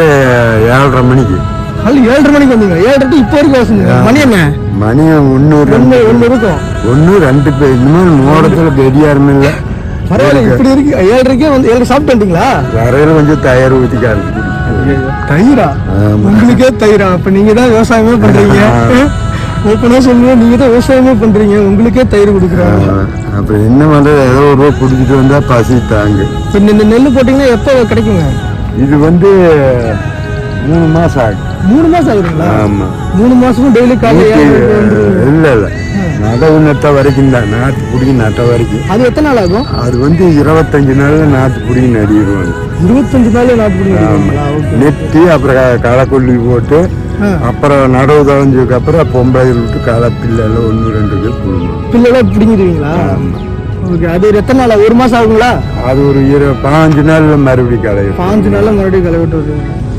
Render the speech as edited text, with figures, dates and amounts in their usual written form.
7:30 மணிக்கு. அது 7:30 மணிக்கு வந்தீங்க. 7:30 இப்போ வரைக்கும் வசங்க. மணி என்ன? மணி 1 இருக்கும். 1 2 பேர் இன்னும் மோடத்துல பெரியாருமே இல்லை. பரவாயில்ல, இப்படி இருக்கு. 7:30 வந்து 7 சாப்பிட்டு வந்துட்டீங்களா? வரையில கொஞ்சம் தயார் ஊற்றி காமிச்சு. தயிரா? உங்களுக்கே தயிரா? அப்ப நீங்க தான் விவசாயமே பண்றீங்க. ஓப்பனா சொல்லுங்க, நீங்க தான் விவசாயமே பண்றீங்க, உங்களுக்கே தயிர் கொடுக்குறாங்க. அப்ப என்ன பண்றது, ஏதோ ஒரு ரூபா குடிச்சிட்டு வந்தா பசி தாங்க. இந்த நெல் போட்டீங்கன்னா எப்போ கிடைக்குங்க? இது வந்து 3 மாசம் ஆகும். 3 மாசம் ஆகுதுங்களா? ஆமா. 3 மாசமும் டெய்லி காலையில இல்ல நடவு நட்ட வரைக்கும் தான், நாட்டு பிடிங்கி நட்ட வரைக்கும். அது எத்தனை நாள் ஆகும்? அது வந்து 25 நாள்ல நாட்டு பிடிங்கி நடிடுவாங்க. 25 நாள் நாட்டு பிடிங்கி நெட்டி அப்புறம் களை கொல்லி போட்டு அப்புறம் நடவு தவஞ்சதுக்கு அப்புறம் பொம்பளை விட்டு களை பிள்ளைல 1 2 பிள்ளைலாம் பிடிங்கிடுவீங்களா? அது எத்தனை நாள்? 1 மாசம் ஆகுங்களா? அது ஒரு 15 நாள்ல மறுபடியும் களை. 15 நாள்ல மறுபடியும் களை விட்டு வருவீங்க.